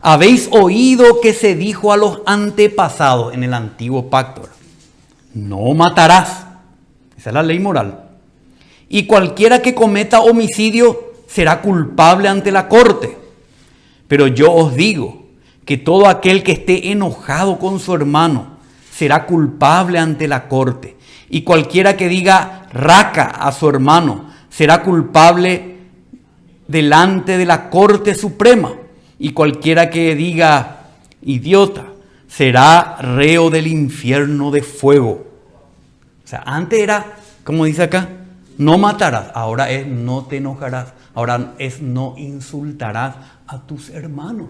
Habéis oído que se dijo a los antepasados en el antiguo pacto, no matarás. Esa es la ley moral. Y cualquiera que cometa homicidio será culpable ante la corte. Pero yo os digo que todo aquel que esté enojado con su hermano será culpable ante la corte. Y cualquiera que diga raca a su hermano será culpable delante de la Corte Suprema. Y cualquiera que diga idiota será reo del infierno de fuego. O sea, antes era, como dice acá, no matarás. Ahora es no te enojarás. Ahora es no insultarás a tus hermanos.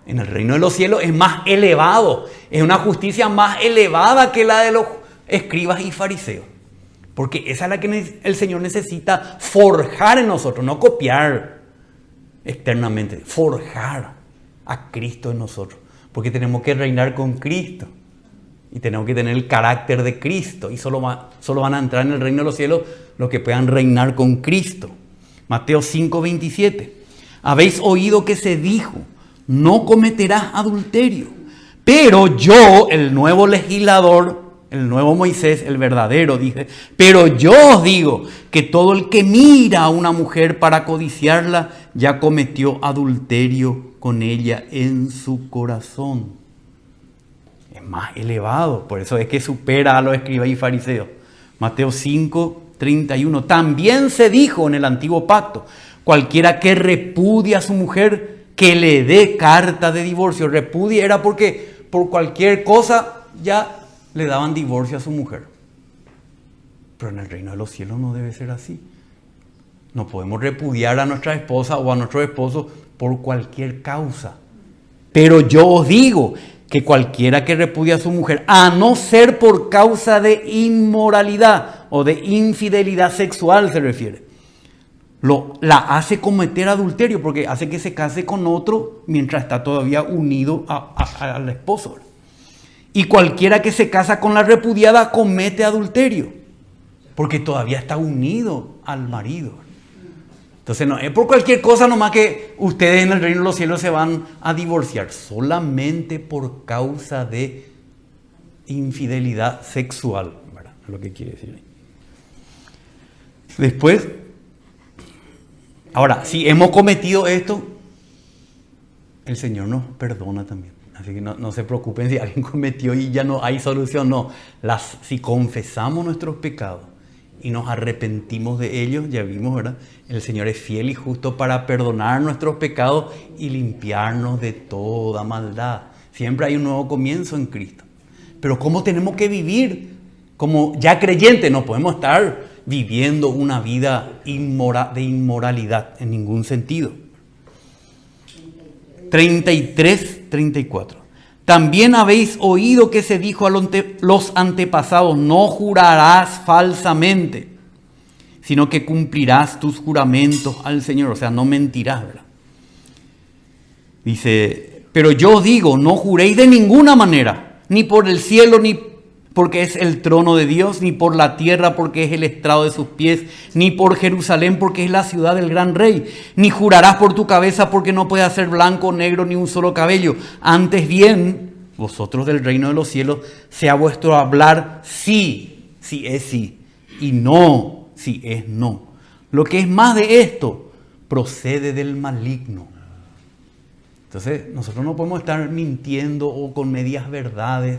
En el reino de los cielos es más elevado. Es una justicia más elevada que la de los escribas y fariseos. Porque esa es la que el Señor necesita forjar en nosotros, no copiar externamente, forjar a Cristo en nosotros. Porque tenemos que reinar con Cristo y tenemos que tener el carácter de Cristo. Y solo van a entrar en el reino de los cielos los que puedan reinar con Cristo. Mateo 5:27. Habéis oído que se dijo, no cometerás adulterio. Pero yo, el nuevo legislador, el nuevo Moisés, el verdadero, dije, pero yo os digo que todo el que mira a una mujer para codiciarla, ya cometió adulterio con ella en su corazón. Es más elevado, por eso es que supera a los escribas y fariseos. Mateo 5:31. También se dijo en el antiguo pacto, cualquiera que repudia a su mujer, que le dé carta de divorcio. Repudia era porque por cualquier cosa ya le daban divorcio a su mujer. Pero en el reino de los cielos no debe ser así. No podemos repudiar a nuestra esposa o a nuestro esposo por cualquier causa. Pero yo os digo que cualquiera que repudia a su mujer, a no ser por causa de inmoralidad o de infidelidad sexual se refiere, la hace cometer adulterio porque hace que se case con otro mientras está todavía unido al esposo. Y cualquiera que se casa con la repudiada comete adulterio. porque todavía está unido al marido. Entonces no es por cualquier cosa nomás que ustedes en el reino de los cielos se van a divorciar, solamente por causa de infidelidad sexual, ¿verdad? Es lo que quiere decir. Después, ahora, si hemos cometido esto, el Señor nos perdona también. Así que no se preocupen si alguien cometió y ya no hay solución. No, si confesamos nuestros pecados y nos arrepentimos de ellos, ya vimos, ¿verdad? El Señor es fiel y justo para perdonar nuestros pecados y limpiarnos de toda maldad. Siempre hay un nuevo comienzo en Cristo. Pero ¿cómo tenemos que vivir? Como ya creyentes, no podemos estar viviendo una vida de inmoralidad en ningún sentido. 33-34. También habéis oído que se dijo a los antepasados: no jurarás falsamente, sino que cumplirás tus juramentos al Señor. O sea, no mentirás, ¿verdad? Dice, pero yo os digo, no juréis de ninguna manera, ni por el cielo, ni porque es el trono de Dios, ni por la tierra, porque es el estrado de sus pies, ni por Jerusalén, porque es la ciudad del gran rey. Ni jurarás por tu cabeza, porque no puede hacer blanco o negro ni un solo cabello. Antes bien, vosotros del reino de los cielos, sea vuestro hablar sí, si es sí, y no, si es no. Lo que es más de esto, procede del maligno. Entonces, nosotros no podemos estar mintiendo o con medias verdades,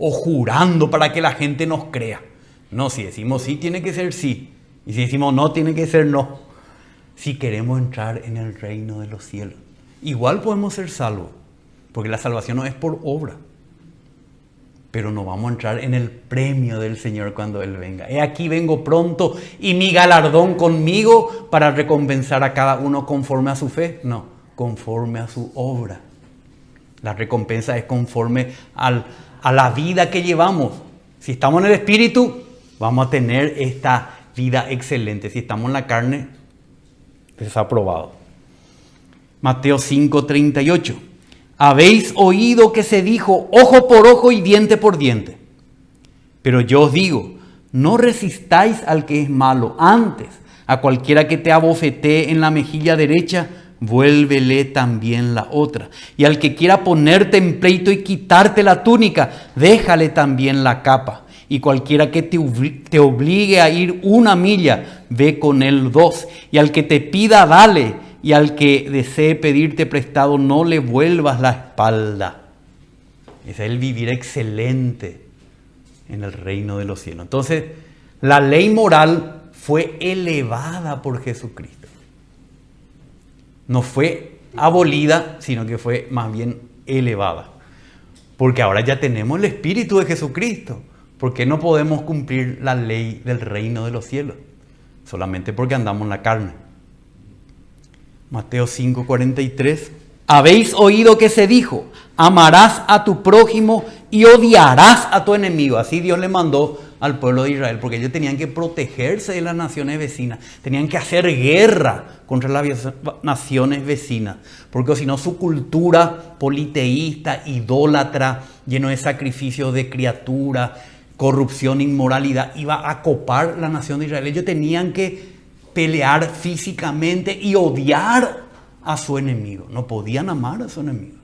o jurando para que la gente nos crea. No, si decimos sí, tiene que ser sí. Y si decimos no, tiene que ser no. Si queremos entrar en el reino de los cielos. Igual podemos ser salvos, porque la salvación no es por obra. Pero no vamos a entrar en el premio del Señor cuando Él venga. He aquí vengo pronto y mi galardón conmigo para recompensar a cada uno conforme a su fe. No, conforme a su obra. La recompensa es conforme a la vida que llevamos. Si estamos en el Espíritu, vamos a tener esta vida excelente. Si estamos en la carne, desaprobado. Mateo 5:38. Habéis oído que se dijo ojo por ojo y diente por diente. Pero yo os digo, no resistáis al que es malo. Antes, a cualquiera que te abofetee en la mejilla derecha, vuélvele también la otra. Y al que quiera ponerte en pleito y quitarte la túnica, déjale también la capa. Y cualquiera que te obligue a ir 1 milla, ve con él 2. Y al que te pida, dale. Y al que desee pedirte prestado, no le vuelvas la espalda. Es el vivir excelente en el reino de los cielos. Entonces, la ley moral fue elevada por Jesucristo. No fue abolida, sino que fue más bien elevada. Porque ahora ya tenemos el Espíritu de Jesucristo. ¿Por qué no podemos cumplir la ley del reino de los cielos? Solamente porque andamos en la carne. Mateo 5:43. Habéis oído que se dijo, amarás a tu prójimo y odiarás a tu enemigo. Así Dios le mandó al pueblo de Israel, porque ellos tenían que protegerse de las naciones vecinas, tenían que hacer guerra contra las naciones vecinas, porque si no su cultura politeísta, idólatra, lleno de sacrificios de criaturas, corrupción, inmoralidad, iba a copar la nación de Israel. Ellos tenían que pelear físicamente y odiar a su enemigo. No podían amar a su enemigo.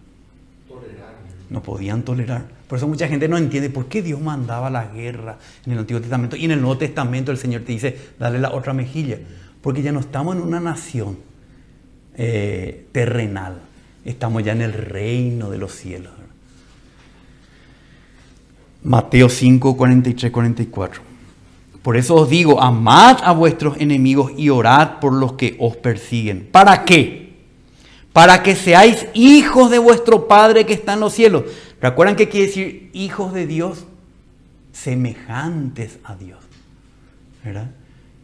No podían tolerar. Por eso mucha gente no entiende por qué Dios mandaba la guerra en el Antiguo Testamento. Y en el Nuevo Testamento el Señor te dice, dale la otra mejilla. Porque ya no estamos en una nación terrenal. Estamos ya en el reino de los cielos. Mateo 5, 43, 44. Por eso os digo, amad a vuestros enemigos y orad por los que os persiguen. ¿Para qué? Para que seáis hijos de vuestro Padre que está en los cielos. ¿Recuerdan qué quiere decir hijos de Dios? Semejantes a Dios, ¿verdad?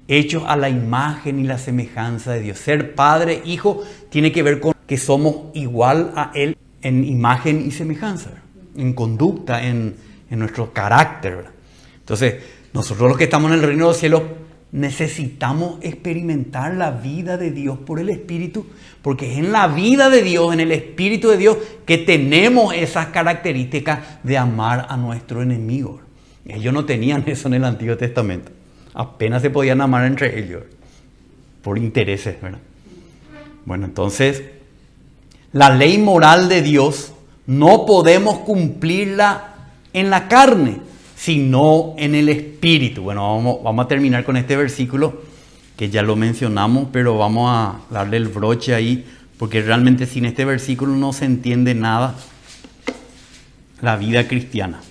Hechos a la imagen y la semejanza de Dios. Ser padre, hijo, tiene que ver con que somos igual a Él en imagen y semejanza, ¿verdad? En conducta, en nuestro carácter, ¿verdad? Entonces, nosotros los que estamos en el reino de los cielos necesitamos experimentar la vida de Dios por el Espíritu, porque es en la vida de Dios, en el Espíritu de Dios, que tenemos esas características de amar a nuestro enemigo. Ellos no tenían eso en el Antiguo Testamento. Apenas se podían amar entre ellos, por intereses, ¿verdad? Bueno, entonces, la ley moral de Dios no podemos cumplirla en la carne, sino en el Espíritu. Bueno, vamos a terminar con este versículo, que ya lo mencionamos, pero vamos a darle el broche ahí, porque realmente sin este versículo no se entiende nada la vida cristiana.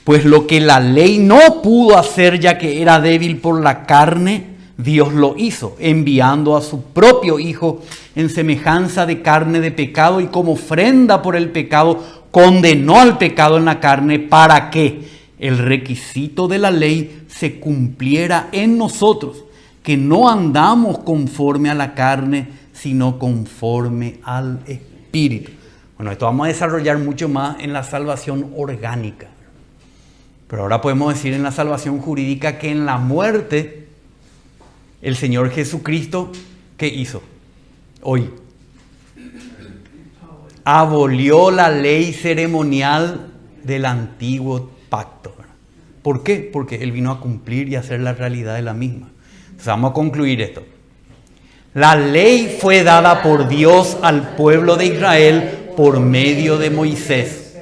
Pues lo que la ley no pudo hacer, ya que era débil por la carne, Dios lo hizo, enviando a su propio Hijo en semejanza de carne de pecado, y como ofrenda por el pecado condenó al pecado en la carne, para que el requisito de la ley se cumpliera en nosotros, que no andamos conforme a la carne, sino conforme al Espíritu. Bueno, esto vamos a desarrollar mucho más en la salvación orgánica. Pero ahora podemos decir en la salvación jurídica que en la muerte el Señor Jesucristo, ¿qué hizo? Hoy abolió la ley ceremonial del antiguo pacto. ¿Por qué? Porque Él vino a cumplir y a hacer la realidad de la misma. Entonces vamos a concluir esto. La ley fue dada por Dios al pueblo de Israel por medio de Moisés.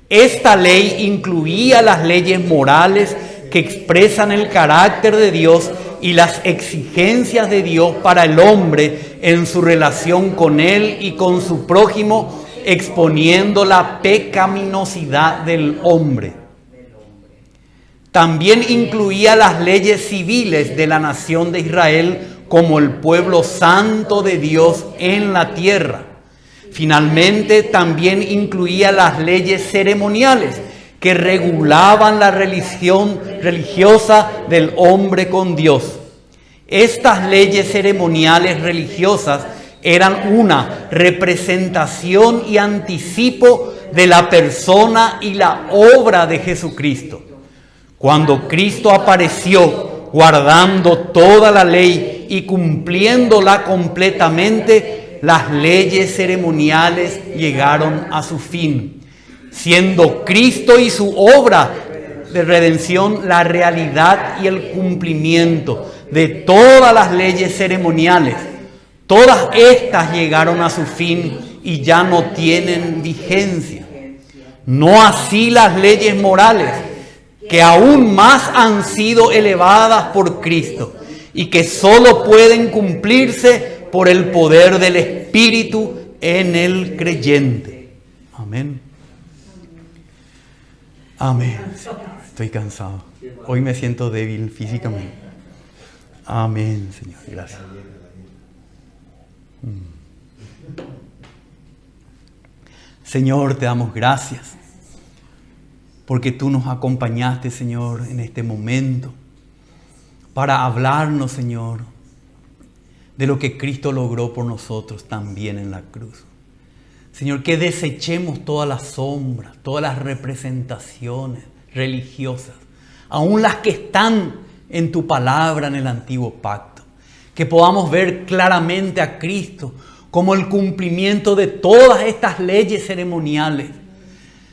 Esta ley incluía las leyes morales que expresan el carácter de Dios y las exigencias de Dios para el hombre en su relación con Él y con su prójimo, exponiendo la pecaminosidad del hombre. También incluía las leyes civiles de la nación de Israel como el pueblo santo de Dios en la tierra. Finalmente, también incluía las leyes ceremoniales que regulaban la religión religiosa del hombre con Dios. Estas leyes ceremoniales religiosas eran una representación y anticipo de la persona y la obra de Jesucristo. Cuando Cristo apareció guardando toda la ley y cumpliéndola completamente, las leyes ceremoniales llegaron a su fin, siendo Cristo y su obra de redención la realidad y el cumplimiento de todas las leyes ceremoniales. Todas estas llegaron a su fin y ya no tienen vigencia. No así las leyes morales, que aún más han sido elevadas por Cristo y que solo pueden cumplirse por el poder del Espíritu en el creyente. Amén. Amén, Señor. Estoy cansado. Hoy me siento débil físicamente. Amén, Señor. Gracias. Señor, te damos gracias porque tú nos acompañaste, Señor, en este momento para hablarnos, Señor, de lo que Cristo logró por nosotros también en la cruz. Señor, que desechemos todas las sombras, todas las representaciones religiosas, aún las que están en tu palabra en el antiguo pacto. Que podamos ver claramente a Cristo como el cumplimiento de todas estas leyes ceremoniales.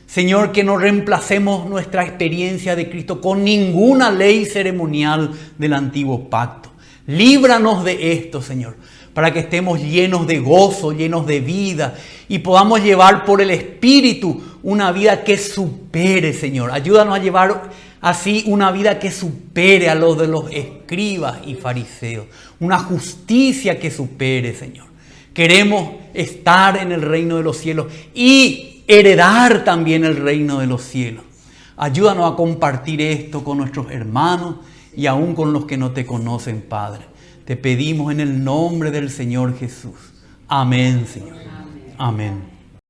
Señor, que no reemplacemos nuestra experiencia de Cristo con ninguna ley ceremonial del antiguo pacto. Líbranos de esto, Señor, para que estemos llenos de gozo, llenos de vida y podamos llevar por el Espíritu una vida que supere, Señor. Ayúdanos a llevar así una vida que supere a los de los escribas y fariseos. Una justicia que supere, Señor. Queremos estar en el reino de los cielos y heredar también el reino de los cielos. Ayúdanos a compartir esto con nuestros hermanos y aún con los que no te conocen, Padre. Te pedimos en el nombre del Señor Jesús. Amén, Señor. Amén.